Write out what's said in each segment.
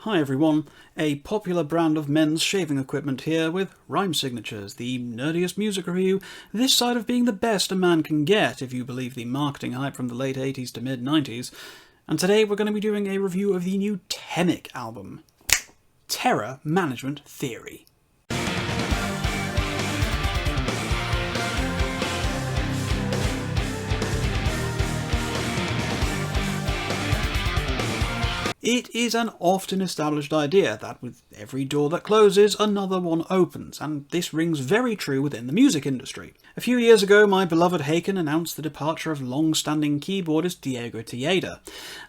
Hi everyone, a popular brand of men's shaving equipment here with Rhyme Signatures, the nerdiest music review this side of being the best a man can get if you believe the marketing hype from the late 80s to mid 90s. And today we're going to be doing a review of the new Temic album, Terror Management Theory. It is an often established idea that with every door that closes, another one opens, and this rings very true within the music industry. A few years ago, my beloved Haken announced the departure of long-standing keyboardist Diego Tejeda,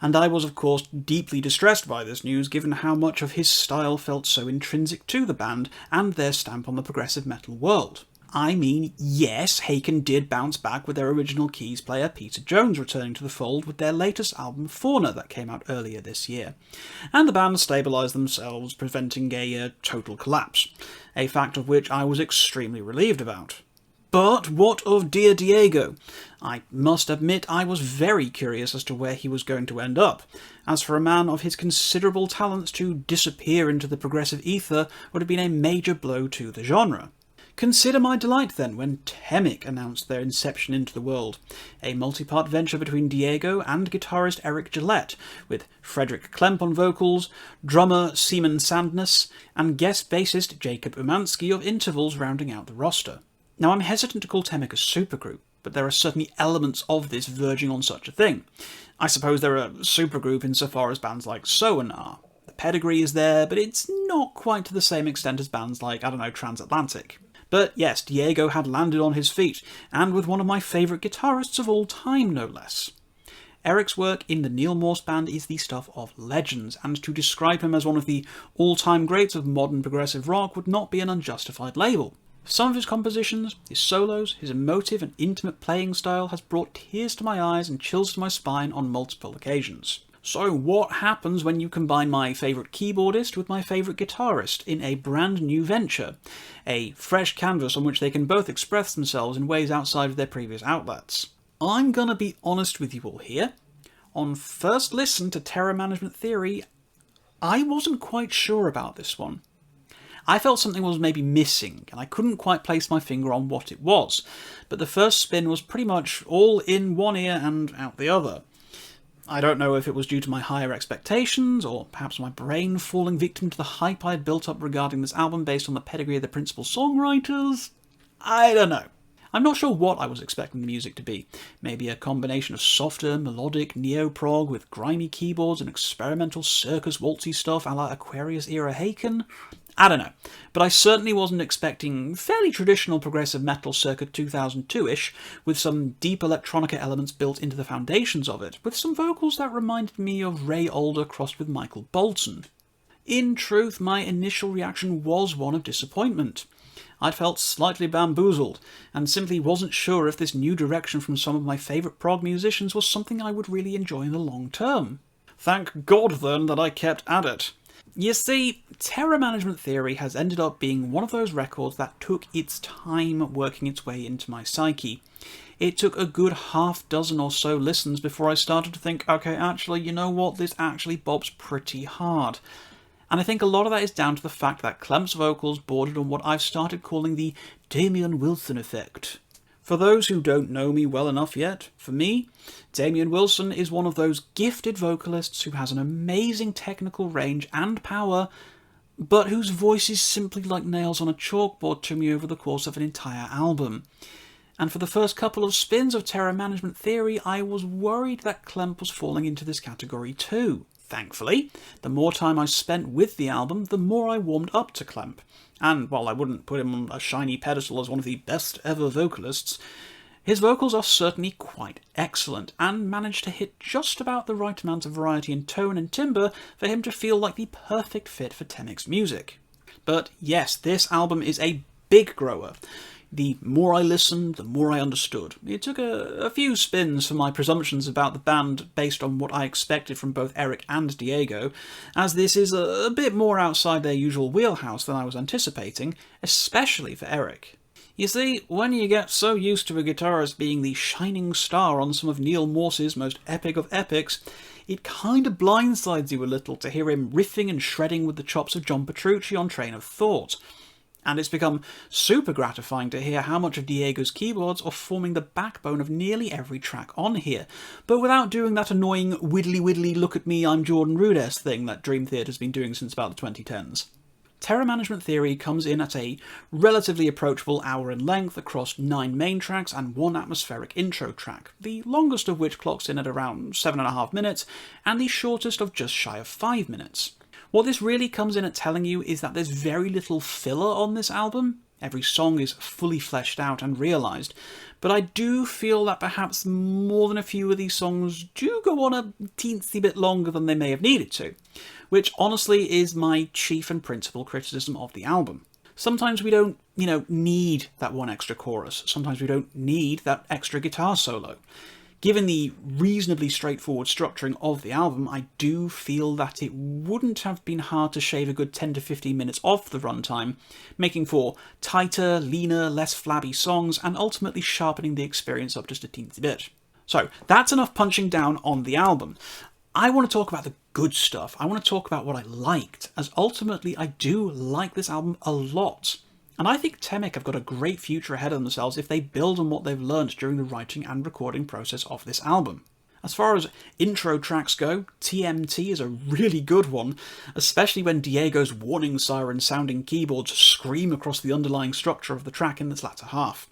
and I was of course deeply distressed by this news given how much of his style felt so intrinsic to the band and their stamp on the progressive metal world. I mean, yes, Haken did bounce back with their original keys player Peter Jones returning to the fold with their latest album Fauna that came out earlier this year, and the band stabilised themselves, preventing a total collapse, a fact of which I was extremely relieved about. But what of Dear Diego? I must admit I was very curious as to where he was going to end up, as for a man of his considerable talents to disappear into the progressive ether would have been a major blow to the genre. Consider my delight then when Temic announced their inception into the world, a multi-part venture between Diego and guitarist Eric Gillette, with Frederick Klemp on vocals, drummer Seaman Sandness, and guest bassist Jacob Umansky of Intervals rounding out the roster. Now I'm hesitant to call Temic a supergroup, but there are certainly elements of this verging on such a thing. I suppose they're a supergroup insofar as bands like Soen are. The pedigree is there, but it's not quite to the same extent as bands like, Transatlantic. But yes, Diego had landed on his feet, and with one of my favourite guitarists of all time, no less. Eric's work in the Neil Morse Band is the stuff of legends, and to describe him as one of the all-time greats of modern progressive rock would not be an unjustified label. Some of his compositions, his solos, his emotive and intimate playing style has brought tears to my eyes and chills to my spine on multiple occasions. So what happens when you combine my favourite keyboardist with my favourite guitarist in a brand new venture? A fresh canvas on which they can both express themselves in ways outside of their previous outlets. I'm gonna be honest with you all here. On first listen to Terror Management Theory, I wasn't quite sure about this one. I felt something was maybe missing, and I couldn't quite place my finger on what it was, but the first spin was pretty much all in one ear and out the other. I don't know if it was due to my higher expectations, or perhaps my brain falling victim to the hype I had built up regarding this album based on the pedigree of the principal songwriters. I don't know. I'm not sure what I was expecting the music to be. Maybe a combination of softer, melodic neo-prog with grimy keyboards and experimental circus waltzy stuff a la Aquarius-era Haken? I don't know, but I certainly wasn't expecting fairly traditional progressive metal circa 2002-ish, with some deep electronica elements built into the foundations of it, with some vocals that reminded me of Ray Alder crossed with Michael Bolton. In truth, my initial reaction was one of disappointment. I'd felt slightly bamboozled, and simply wasn't sure if this new direction from some of my favourite prog musicians was something I would really enjoy in the long term. Thank God then that I kept at it. You see, Terror Management Theory has ended up being one of those records that took its time working its way into my psyche. It took a good half dozen or so listens before I started to think, okay, actually, you know what, this actually bobs pretty hard. And I think a lot of that is down to the fact that Klemp's vocals bordered on what I've started calling the Damien Wilson effect. For those who don't know me well enough yet, for me, Damien Wilson is one of those gifted vocalists who has an amazing technical range and power, but whose voice is simply like nails on a chalkboard to me over the course of an entire album. And for the first couple of spins of Terror Management Theory, I was worried that Klemp was falling into this category too. Thankfully, the more time I spent with the album, the more I warmed up to Klemp. And while I wouldn't put him on a shiny pedestal as one of the best ever vocalists, his vocals are certainly quite excellent, and manage to hit just about the right amount of variety in tone and timbre for him to feel like the perfect fit for Temic's music. But yes, this album is a big grower. The more I listened, the more I understood. It took a few spins for my presumptions about the band based on what I expected from both Eric and Diego, as this is a bit more outside their usual wheelhouse than I was anticipating, especially for Eric. You see, when you get so used to a guitarist being the shining star on some of Neil Morse's most epic of epics, it kind of blindsides you a little to hear him riffing and shredding with the chops of John Petrucci on Train of Thought. And it's become super gratifying to hear how much of Diego's keyboards are forming the backbone of nearly every track on here, but without doing that annoying widdly look at me, I'm Jordan Rudess thing that Dream Theater's been doing since about the 2010s. Terror Management Theory comes in at a relatively approachable hour in length across 9 main tracks and 1 atmospheric intro track, the longest of which clocks in at around 7.5 minutes, and the shortest of just shy of 5 minutes. What this really comes in at telling you is that there's very little filler on this album. Every song is fully fleshed out and realised, but I do feel that perhaps more than a few of these songs do go on a teensy bit longer than they may have needed to, which honestly is my chief and principal criticism of the album. Sometimes we don't, need that one extra chorus. Sometimes we don't need that extra guitar solo. Given the reasonably straightforward structuring of the album, I do feel that it wouldn't have been hard to shave a good 10 to 15 minutes off the runtime, making for tighter, leaner, less flabby songs, and ultimately sharpening the experience up just a teensy bit. So, that's enough punching down on the album. I want to talk about the good stuff. I want to talk about what I liked, as ultimately I do like this album a lot. And I think Temek have got a great future ahead of themselves if they build on what they've learned during the writing and recording process of this album. As far as intro tracks go, TMT is a really good one, especially when Diego's warning siren sounding keyboards scream across the underlying structure of the track in this latter half.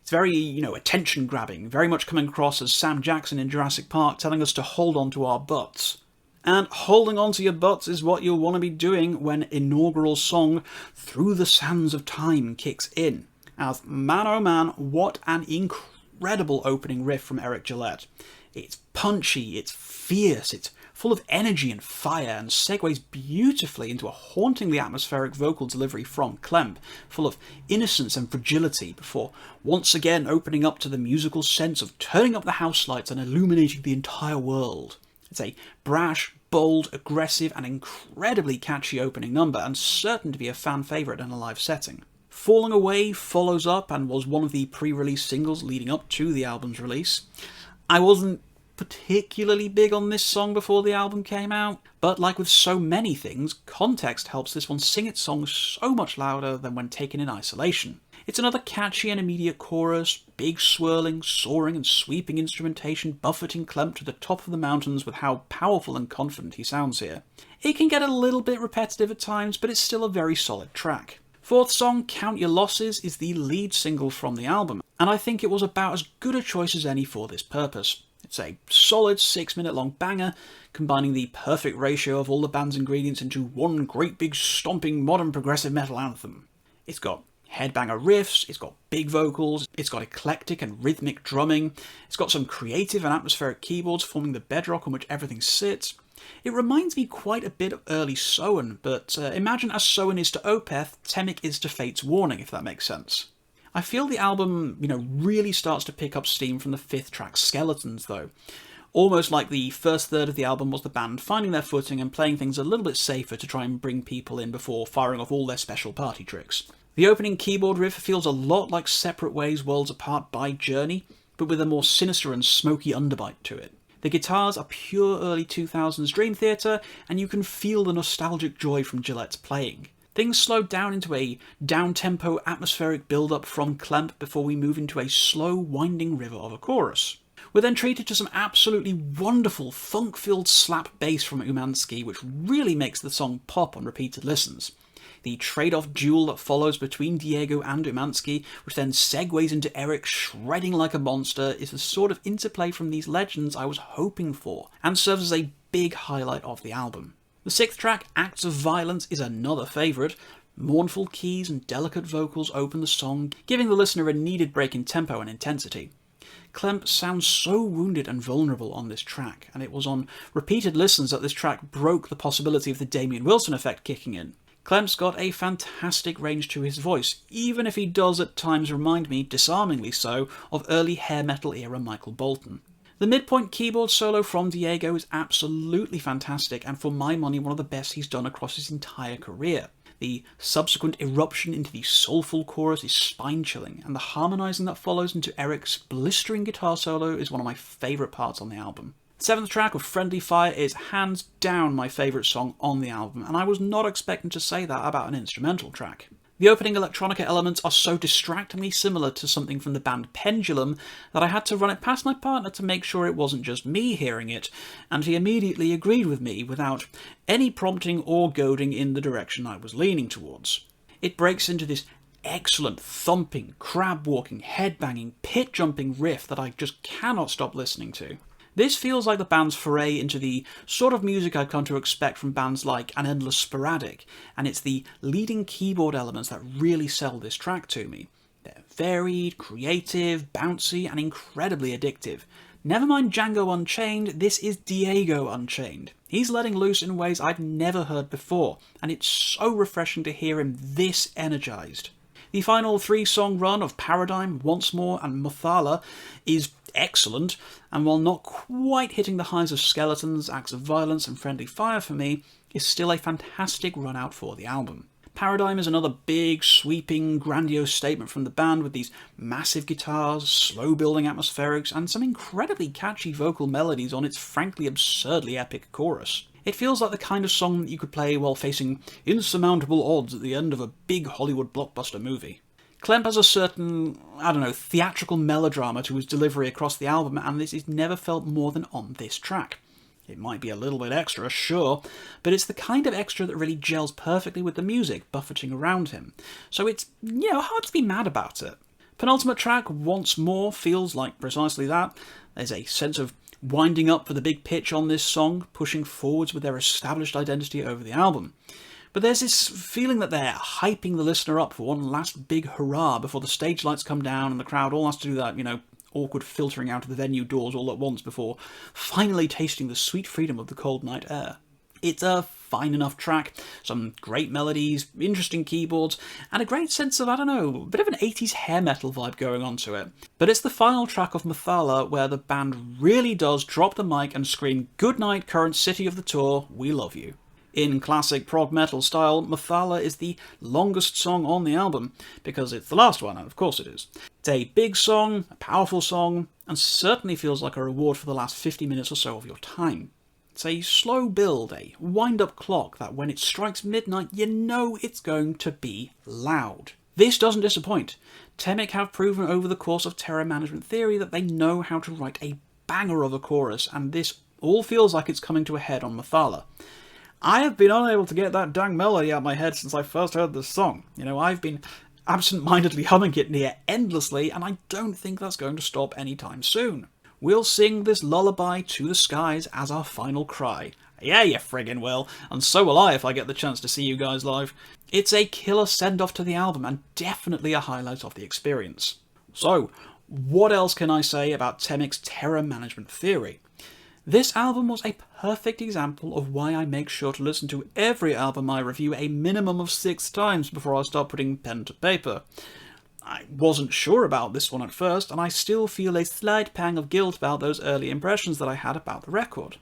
It's very, attention grabbing, very much coming across as Sam Jackson in Jurassic Park telling us to hold on to our butts. And holding on to your butts is what you'll want to be doing when inaugural song Through the Sands of Time kicks in. As man oh man, what an incredible opening riff from Eric Gillette. It's punchy, it's fierce, it's full of energy and fire, and segues beautifully into a hauntingly atmospheric vocal delivery from Klemp, full of innocence and fragility, before once again opening up to the musical sense of turning up the house lights and illuminating the entire world. It's a brash, bold, aggressive, and incredibly catchy opening number, and certain to be a fan favourite in a live setting. Falling Away follows up and was one of the pre-release singles leading up to the album's release. I wasn't particularly big on this song before the album came out, but like with so many things, context helps this one sing its song so much louder than when taken in isolation. It's another catchy and immediate chorus, big swirling, soaring and sweeping instrumentation buffeting Klemp to the top of the mountains with how powerful and confident he sounds here. It can get a little bit repetitive at times, but it's still a very solid track. Fourth song, Count Your Losses, is the lead single from the album, and I think it was about as good a choice as any for this purpose. It's a solid 6-minute long banger, combining the perfect ratio of all the band's ingredients into one great big stomping modern progressive metal anthem. It's got headbanger riffs, it's got big vocals, it's got eclectic and rhythmic drumming, it's got some creative and atmospheric keyboards forming the bedrock on which everything sits. It reminds me quite a bit of early Soen, but imagine as Soen is to Opeth, Temek is to Fate's Warning, if that makes sense. I feel the album, really starts to pick up steam from the 5th track, Skeletons, though. Almost like the first third of the album was the band finding their footing and playing things a little bit safer to try and bring people in before firing off all their special party tricks. The opening keyboard riff feels a lot like Separate Ways Worlds Apart by Journey, but with a more sinister and smoky underbite to it. The guitars are pure early 2000s Dream Theater, and you can feel the nostalgic joy from Gillette's playing. Things slow down into a down-tempo atmospheric build-up from Klemp before we move into a slow, winding river of a chorus. We're then treated to some absolutely wonderful funk-filled slap bass from Umansky, which really makes the song pop on repeated listens. The trade-off duel that follows between Diego and Umansky, which then segues into Eric shredding like a monster, is the sort of interplay from these legends I was hoping for, and serves as a big highlight of the album. The 6th track, Acts of Violence, is another favourite. Mournful keys and delicate vocals open the song, giving the listener a needed break in tempo and intensity. Klemp sounds so wounded and vulnerable on this track, and it was on repeated listens that this track broke the possibility of the Damien Wilson effect kicking in. Klemp's got a fantastic range to his voice, even if he does at times remind me, disarmingly so, of early hair metal era Michael Bolton. The midpoint keyboard solo from Diego is absolutely fantastic, and for my money one of the best he's done across his entire career. The subsequent eruption into the soulful chorus is spine-chilling, and the harmonising that follows into Eric's blistering guitar solo is one of my favourite parts on the album. The seventh track of Friendly Fire is hands down my favourite song on the album, and I was not expecting to say that about an instrumental track. The opening electronica elements are so distractingly similar to something from the band Pendulum that I had to run it past my partner to make sure it wasn't just me hearing it, and he immediately agreed with me without any prompting or goading in the direction I was leaning towards. It breaks into this excellent thumping, crab-walking, head-banging, pit-jumping riff that I just cannot stop listening to. This feels like the band's foray into the sort of music I've come to expect from bands like An Endless Sporadic, and it's the leading keyboard elements that really sell this track to me. They're varied, creative, bouncy, and incredibly addictive. Never mind Django Unchained, this is Diego Unchained. He's letting loose in ways I've never heard before, and it's so refreshing to hear him this energised. The final 3-song run of Paradigm, Once More, and Muthala is excellent, and while not quite hitting the highs of Skeletons, Acts of Violence, and Friendly Fire for me, is still a fantastic run out for the album. Paradigm is another big, sweeping, grandiose statement from the band with these massive guitars, slow-building atmospherics, and some incredibly catchy vocal melodies on its frankly absurdly epic chorus. It feels like the kind of song that you could play while facing insurmountable odds at the end of a big Hollywood blockbuster movie. Klemp has a certain, theatrical melodrama to his delivery across the album, and this is never felt more than on this track. It might be a little bit extra, sure, but it's the kind of extra that really gels perfectly with the music buffeting around him, so it's, hard to be mad about it. Penultimate track, Once More, feels like precisely that. There's a sense of winding up for the big pitch on this song, pushing forwards with their established identity over the album. But there's this feeling that they're hyping the listener up for one last big hurrah before the stage lights come down and the crowd all has to do that, awkward filtering out of the venue doors all at once before finally tasting the sweet freedom of the cold night air. It's a fine enough track, some great melodies, interesting keyboards, and a great sense of, a bit of an 80s hair metal vibe going on to it. But it's the final track of Muthala where the band really does drop the mic and scream, "Good night, current city of the tour, we love you." In classic prog metal style, Muthala is the longest song on the album, because it's the last one, and of course it is. It's a big song, a powerful song, and certainly feels like a reward for the last 50 minutes or so of your time. It's a slow build, a wind-up clock that when it strikes midnight, you know it's going to be loud. This doesn't disappoint. Temic have proven over the course of Terror Management Theory that they know how to write a banger of a chorus, and this all feels like it's coming to a head on Muthala. I have been unable to get that dang melody out of my head since I first heard this song. I've been absent-mindedly humming it near endlessly, and I don't think that's going to stop anytime soon. We'll sing this lullaby to the skies as our final cry. Yeah, you friggin' will, and so will I if I get the chance to see you guys live. It's a killer send-off to the album, and definitely a highlight of the experience. So, what else can I say about Temic's Terror Management Theory? This album was a perfect example of why I make sure to listen to every album I review a minimum of 6 times before I start putting pen to paper. I wasn't sure about this one at first, and I still feel a slight pang of guilt about those early impressions that I had about the record.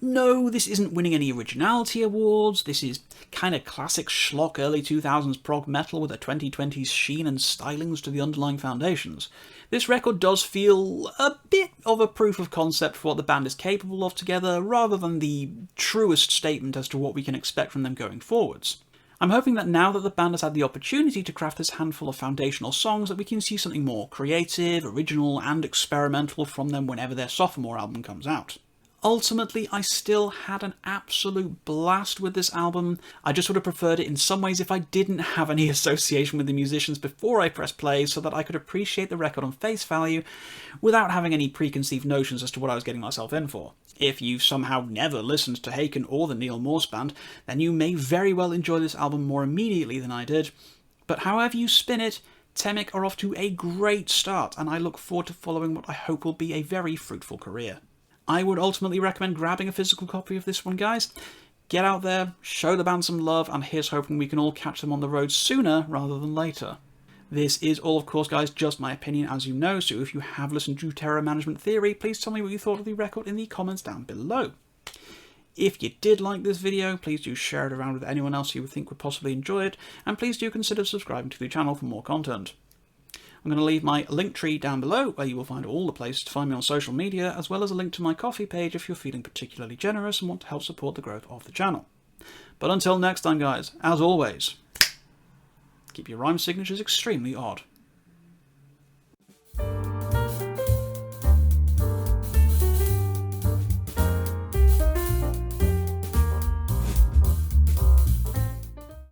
No, this isn't winning any originality awards, this is kinda classic schlock early 2000s prog metal with a 2020s sheen and stylings to the underlying foundations. This record does feel a bit of a proof of concept for what the band is capable of together, rather than the truest statement as to what we can expect from them going forwards. I'm hoping that now that the band has had the opportunity to craft this handful of foundational songs, that we can see something more creative, original, and experimental from them whenever their sophomore album comes out. Ultimately, I still had an absolute blast with this album. I just would have preferred it in some ways if I didn't have any association with the musicians before I pressed play, so that I could appreciate the record on face value without having any preconceived notions as to what I was getting myself in for. If you've somehow never listened to Haken or the Neil Morse Band, then you may very well enjoy this album more immediately than I did. But however you spin it, Temic are off to a great start, and I look forward to following what I hope will be a very fruitful career. I would ultimately recommend grabbing a physical copy of this one, guys. Get out there, show the band some love, and here's hoping we can all catch them on the road sooner rather than later. This is all, of course, guys, just my opinion, as you know, so if you have listened to Terror Management Theory, please tell me what you thought of the record in the comments down below. If you did like this video, please do share it around with anyone else you would think would possibly enjoy it, and please do consider subscribing to the channel for more content. I'm going to leave my link tree down below, where you will find all the places to find me on social media, as well as a link to my Ko-fi page if you're feeling particularly generous and want to help support the growth of the channel. But until next time guys, as always, keep your rhyme signatures extremely odd.